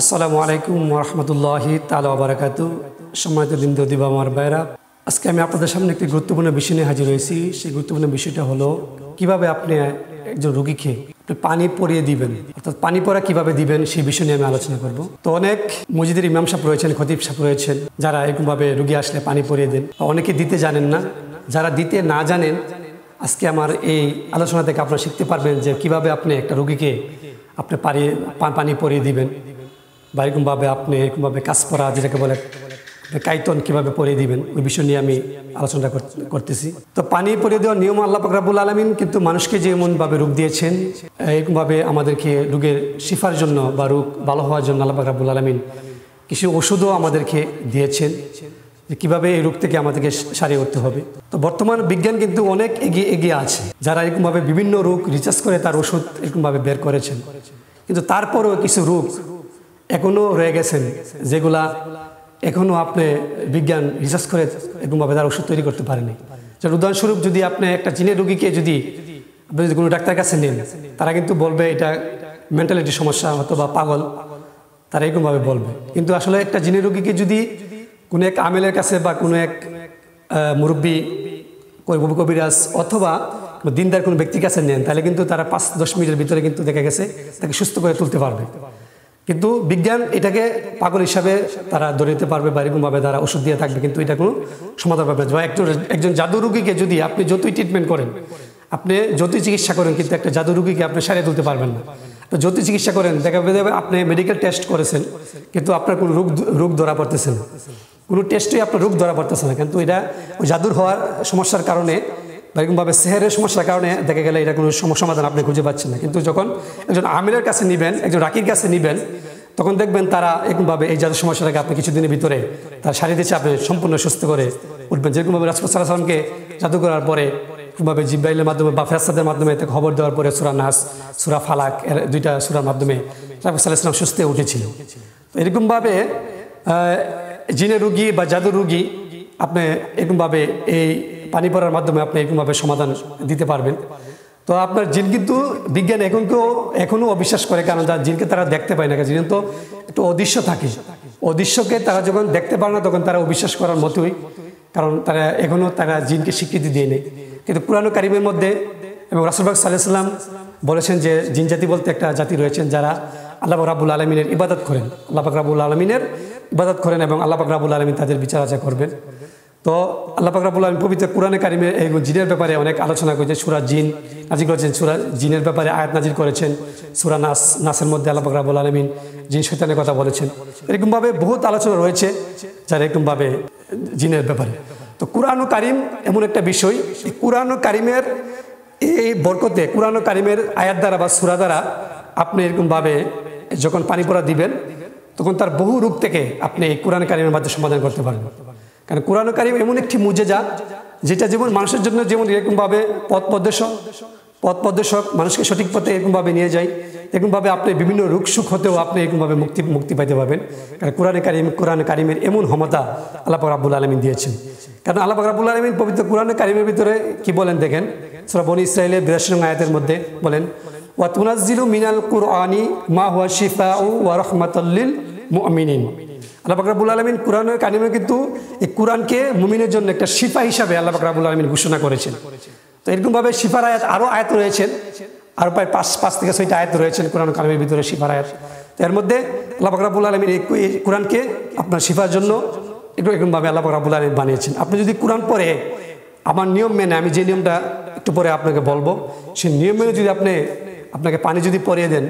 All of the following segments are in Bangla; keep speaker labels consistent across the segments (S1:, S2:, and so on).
S1: আসসালামু আলাইকুম ওয়া রাহমাতুল্লাহি তাআলা ওয়া বারাকাতুহু। সম্মানিত দিনদার দিবা আমার ভাইরা, আজকে আমি আপনাদের সামনে একটি গুরুত্বপূর্ণ বিষয় নিয়ে হাজির হয়েছি। সেই গুরুত্বপূর্ণ বিষয়টা হলো কিভাবে আপনি একজন রোগীকে পানি পরিয়ে দিবেন, অর্থাৎ পানি পরা কিভাবে দিবেন সেই বিষয় নিয়ে আমি আলোচনা করব। তো অনেক মসজিদের ইমাম সাহেব রয়েছেন, খতিব সাহেব রয়েছেন, যারা এরকমভাবে রোগী আসলে পানি পরিয়ে দেন। অনেকে দিতে জানেন না। যারা দিতে না জানেন, আজকে আমার এই আলোচনা থেকে আপনারা শিখতে পারবেন যে কিভাবে আপনি একটা রোগীকে আপনি পানি পরিয়ে দিবেন, বা এরকমভাবে আপনি এরকমভাবে কাজ করা যেটাকে বলে কাইতন কীভাবে পরিয়ে দিবেন, ওই বিষয় নিয়ে আমি আলোচনা করতেছি। তো পানি পরিয়ে দেওয়ার নিয়ম আল্লাহ পাক রব্বুল আলামিন কিন্তু মানুষকে যেমনভাবে রোগ দিয়েছেন, এরকমভাবে আমাদেরকে রোগের শিফার জন্য বা রোগ ভালো হওয়ার জন্য আল্লাহ পাক রব্বুল আলামিন কিছু ওষুধও আমাদেরকে দিয়েছেন, যে কীভাবে এই রোগ থেকে আমাদেরকে সারিয়ে উঠতে হবে। তো বর্তমান বিজ্ঞান কিন্তু অনেক এগিয়ে আছে, যারা এরকমভাবে বিভিন্ন রোগ রিসার্চ করে তার ওষুধ এরকমভাবে বের করেছেন। কিন্তু তারপরেও কিছু রোগ এখনও রয়ে গেছেন, যেগুলা এখনও আপনি বিজ্ঞান রিসার্চ করে এরকমভাবে তার ওষুধ তৈরি করতে পারেনি। যেমন উদাহরণস্বরূপ, যদি আপনি একটা জিনের রোগীকে যদি আপনি যদি কোনো ডাক্তার কাছে নেন, তারা কিন্তু বলবে এটা মেন্টালিটি সমস্যা অথবা পাগল, তারা এরকমভাবে বলবে। কিন্তু আসলে একটা জিনের রোগীকে যদি কোনো এক আমেলের কাছে বা কোনো এক মুরব্বী কবিরাজ অথবা দিনদার কোনো ব্যক্তির কাছে নেন, তাহলে কিন্তু তারা 5-10 মিনিটের ভিতরে কিন্তু দেখা গেছে তাকে সুস্থ করে তুলতে পারবে। কিন্তু বিজ্ঞান এটাকে পাগল হিসাবে তারা ধরে নিতে পারবে বা এরকমভাবে তারা ওষুধ দিয়ে থাকবে, কিন্তু এটা কোনো সমাধান পাবে না। একজন জাদু রোগীকে যদি আপনি যতই ট্রিটমেন্ট করেন, আপনি যতই চিকিৎসা করেন, কিন্তু একটা জাদু রোগীকে আপনি সারিয়ে তুলতে পারবেন না। যতই চিকিৎসা করেন, দেখা যাবে আপনি মেডিকেল টেস্ট করেছেন, কিন্তু আপনার কোনো রোগ ধরা পড়তেছে না, কোনো টেস্টেই আপনার রোগ ধরা পড়তেছে না। কিন্তু এটা ওই জাদুর হওয়ার সমস্যার কারণে বা এরকমভাবে সেহেরের সমস্যার কারণে দেখা গেলে এটা কোনো সমাধান আপনি খুঁজে পাচ্ছেন না। কিন্তু যখন একজন আমিরের কাছে নেবেন, একজন রাকির কাছে নেবেন, তখন দেখবেন তারা এরকমভাবে এই জাদুর সমস্যাটাকে আপনি কিছুদিনের ভিতরে তার শারীরিক চাপে সম্পূর্ণ সুস্থ করে উঠবেন। যেরকমভাবে রাসূল সাল্লাল্লাহু আলাইহি ওয়াসাল্লামকে জাদু করার পরে এরকমভাবে জিব্রাইলের মাধ্যমে বা ফেরেশতাদের মাধ্যমে তাকে খবর দেওয়ার পরে সূরা নাস, সূরা ফালাক, এর 2টা সূরার মাধ্যমে রাসূল সাল্লাল্লাহু আলাইহি ওয়াসাল্লাম সুস্থ হয়ে উঠেছিল। এরকমভাবে জিনের রোগী বা জাদুর রোগী আপনি এরকমভাবে এই পানি পড়ার মাধ্যমে আপনি এরকমভাবে সমাধান দিতে পারবেন। তো আপনার জিন কিন্তু বিজ্ঞান এখনও অবিশ্বাস করে, কারণ তার জিনকে তারা দেখতে পায় না। জিন তো একটু অদৃশ্য থাকে, অদৃশ্যকে তারা যখন দেখতে পারে না তখন তারা অবিশ্বাস করার মতোই, কারণ তারা জিনকে স্বীকৃতি দিয়ে নেই। কিন্তু কুরআন কারীমের মধ্যে এবং রাসূল পাক সাল্লাল্লাহু আলাইহি ওয়াসাল্লাম বলেছেন যে জিন জাতি বলতে একটা জাতি রয়েছেন যারা আল্লাহ রাব্বুল আলামিনের ইবাদত করেন, আল্লাহ পাক রাব্বুল আলামিনের ইবাদত করেন এবং আল্লাহ পাক রাব্বুল আলামিন তাদের বিচার আচার করবেন। তো আল্লাহ পাক রাব্বুল আলামিন পবিত্র কুরআনে কারীমে এই জিনের ব্যাপারে অনেক আলোচনা করেছেন। সূরা জিন নাজিল করেছেন, সূরা জিনের ব্যাপারে আয়াত নাজিল করেছেন। সূরা নাসের মধ্যে আল্লাহ পাক রাব্বুল আলামিন জিন শয়তানের কথা বলেছেন। এরকমভাবে বহুত আলোচনা রয়েছে যারা এরকমভাবে জিনের ব্যাপারে। তো কুরআন কারীম এমন একটা বিষয়, এই কুরআন কারীমের এই বরকতে, কুরআন কারীমের আয়াত দ্বারা বা সূরা দ্বারা আপনি এরকমভাবে যখন পানি পড়া দিবেন, তখন তার বহু রোগ থেকে আপনি এই কুরআন কারীমের মাধ্যমে সমাধান করতে পারবেন। কারণ কুরআন কারীম এমন একটি মুজিজা, যেটা যেমন মানুষের জন্য যেমন এরকমভাবে পথ প্রদর্শক মানুষকে সঠিক পথে এরকমভাবে নিয়ে যায়, এরকমভাবে আপনি বিভিন্ন রোগ সুখ হতেও আপনি এরকমভাবে মুক্তি পাইতে পারবেন। কারণ কুরআন কারীমের এমন ক্ষমতা আল্লাহ পাক রাব্বুল আলামিন দিয়েছেন। কারণ আল্লাহ পাক রাব্বুল আলামিন পবিত্র কুরআন কারীমের ভিতরে কি বলেন দেখেন, সূরা বনী ইসরাঈলের 82 নং আয়াতের মধ্যে বলেন, ওয়া তুনাজ্জিলু মিনাল কুরআনি মা হুয়া শিফাউ ওয়া রাহমাতুল লিল মুমিনিন। আল্লাহ পাক রাব্বুল আলামিন কুরআনের কারীমে কিন্তু এই কুরআনকে মুমিনের জন্য একটা শিফা হিসাবে আল্লাহ পাক রাব্বুল আলামিন ঘোষণা করেছেন। তো এরকমভাবে শিফার আয়াত আরও আয়াত রয়েছেন, আরও প্রায় 5 থেকে 6টা আয়াত রয়েছেন কুরআন কারীমের ভিতরে শিফার আয়াত। তো এর মধ্যে আল্লাহ পাক রাব্বুল আলামিন এই কুরআনকে আপনার শিফার জন্য এরকমভাবে আল্লাহ পাক রাব্বুল আলামিন বানিয়েছেন। আপনি যদি কুরআন পড়ে আমার নিয়ম মেনে, আমি যে নিয়মটা একটু পরে আপনাকে বলবো, সেই নিয়ম মেনে যদি আপনাকে পানি যদি পরিয়ে দেন,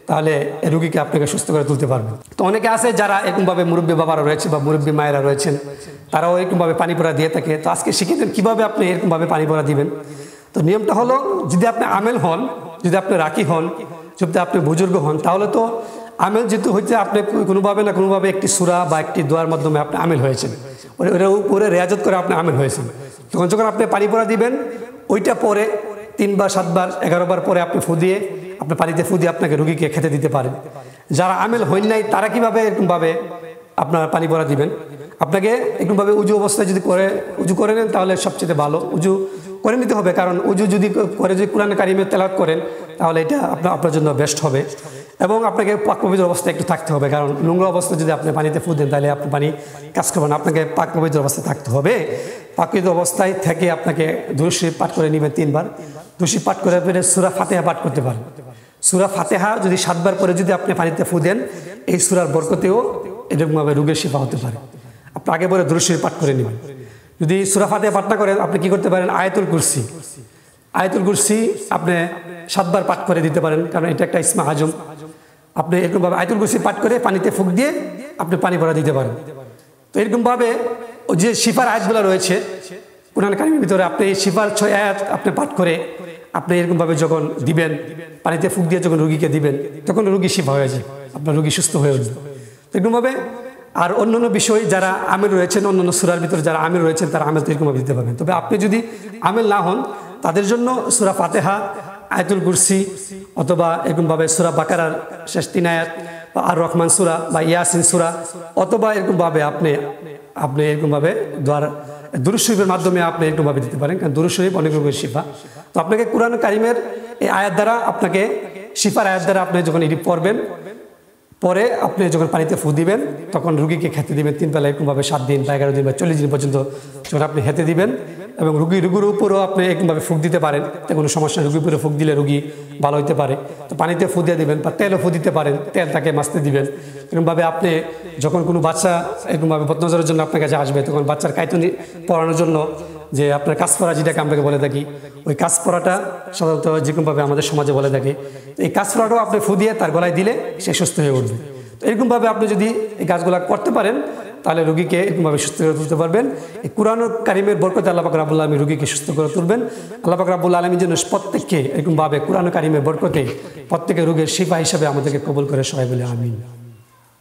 S1: তাহলে এই রোগীকে আপনাকে সুস্থ করে তুলতে পারবেন। তো অনেকে আছে যারা এরকমভাবে মুরব্বী বাবারা রয়েছে বা মুরব্বী মায়েরা রয়েছেন, তারাও এরকমভাবে পানি পড়া দিয়ে থাকে। তো আজকে শিখিয়ে দেন কীভাবে আপনি এরকমভাবে পানি পড়া দিবেন। তো নিয়মটা হলো, যদি আপনি আমেল হন, যদি আপনি রাকি হন, যদি আপনি বুজুর্গ হন, তাহলে তো আমেল যেহেতু হচ্ছে আপনি কোনোভাবে না কোনোভাবে একটি সূরা বা একটি দোয়ার মাধ্যমে আপনি আমেল হয়েছেন, ওটা উপরে রেয়াজত করে আপনি আমেল হয়েছেন। যখন আপনি পানি পড়া দিবেন, ওইটা পরে 3 বার 7 বার 11 বার পরে আপনি আপনি পানিতে ফু দিয়ে আপনাকে রোগীকে খেতে দিতে পারেন। যারা আমেল হইন নাই তারা কীভাবে এরকমভাবে আপনার পানি পড়া দিবেন, আপনাকে এরকমভাবে উজু অবস্থায় যদি উজু করে নেন, তাহলে সবচেয়ে ভালো। উজু করে নিতে হবে, কারণ উজু যদি করে যদি কুরআন কারীমের তেলাওয়াত করেন, তাহলে এটা আপনার জন্য বেস্ট হবে। এবং আপনাকে পাক পবিত্র অবস্থায় একটু থাকতে হবে, কারণ নোংরা অবস্থায় যদি আপনি পানিতে ফু দেন তাহলে আপনি পানি কাজ করবেন না, আপনাকে পাক পবিত্র অবস্থায় থাকতে হবে। পাক পবিত্র অবস্থায় থেকে আপনাকে দুরূদ শরীফ পাঠ করে নেবেন 3 বার। দুরূদ শরীফ পাঠ করে পরে সূরা ফাতিহা পাঠ করতে পারেন। সূরা ফাতিহা যদি 7 বার পরে যদি আপনি পানিতে ফু দেন, এই সূরার বরকতেও এরকমভাবে রোগের শিফা হতে পারে। আপনি আগে পরে দুরূদ শরীফ পাঠ করে নেবেন। যদি সূরা ফাতিহা পাঠ না করেন, আপনি কি করতে পারেন, আয়াতুল কুরসি। আয়াতুল কুরসি আপনি 7 বার পাঠ করে দিতে পারেন, কারণ এটা একটা ইসমে আজম। আপনি এরকমভাবে আয়াতুল কুরসি পাঠ করে পানিতে ফুঁক দিয়ে আপনি পানি ভরা দিতে পারেন। তো এরকমভাবে যে শিফার আয়াতগুলো রয়েছে কোরআন কারিমের ভিতরে, আপনি এই শিফার 6 আয়াত আপনি পাঠ করে আপনি এরকমভাবে যখন দিবেন, পানিতে ফুঁক দিয়ে যখন রুগীকে দিবেন, তখন রুগী শিফা হয়ে যায়, আপনার রুগী সুস্থ হয়ে উঠবে। তো এরকমভাবে আর অন্যান্য বিষয় যারা আমির রয়েছেন, অন্যান্য সূরার ভিতরে যারা আমির রয়েছেন তারা আমেল তো এরকমভাবে দিতে পারবেন। তবে আপনি যদি আমেল না হন, তাদের জন্য সূরা ফাতিহা, আয়াতুল কুরসি অথবা এরকমভাবে সূরা বাকারার শেষ 3 আয়াত বা আর রহমান সূরা বা ইয়াসিন সূরা, অথবা এরকমভাবে আপনি এরকমভাবে দুরূদ শরীফের মাধ্যমে আপনি এরকমভাবে দিতে পারেন, কারণ দুরূদ শরীফ অনেক রকমের শিফা। তো আপনাকে কোরআন কারিমের এই আয়াত দ্বারা, আপনাকে শিফার আয়াত দ্বারা আপনি যখন এটি পড়বেন, পরে আপনি যখন পানিতে ফু দিবেন, তখন রুগীকে খেতে দিবেন 3 বেলা, এরকমভাবে 7 দিন বা 11 দিন বা 40 দিন পর্যন্ত যখন আপনি খেতে দিবেন। এবং রুগীর উপরেও আপনি এরকমভাবে ফুঁক দিতে পারেন, কোনো সমস্যা নেই। রুগীর উপরে ফুঁক দিলে রুগী ভালো হতে পারে। তো পানিতে ফু দিয়ে দিবেন বা তেলও ফু দিতে পারেন, তেল তাকে মাছতে দিবেন। এরকমভাবে আপনি যখন কোনো বাচ্চা এরকমভাবে বদনজরের জন্য আপনার কাছে আসবে, তখন বাচ্চার কাইতুনি পড়ানোর জন্য যে আপনার কাজ পড়া যেটাকে আমরা বলে থাকি, ওই কাজ পড়াটা সাধারণত যেরকমভাবে আমাদের সমাজে বলে থাকি, এই কাজ পড়াটাও আপনি ফু দিয়ে তার গলায় দিলে সে সুস্থ হয়ে উঠবে। তো এরকমভাবে আপনি যদি এই কাজগুলো করতে পারেন, তাহলে রুগীকে এরকমভাবে সুস্থ করে তুলতে পারবেন। এই কুরআন কারিমের বরকতে আল্লাহ পাক রব্বুল আলামিন রুগীকে সুস্থ করে তুলবেন। আল্লাহ পাক রব্বুল আলামিন যেন প্রত্যেককে এরকমভাবে কুরআন কারিমের বরকতে প্রত্যেকের রোগের শিফা হিসাবে আমাদেরকে কবুল করে, সবাই বলে আমিন।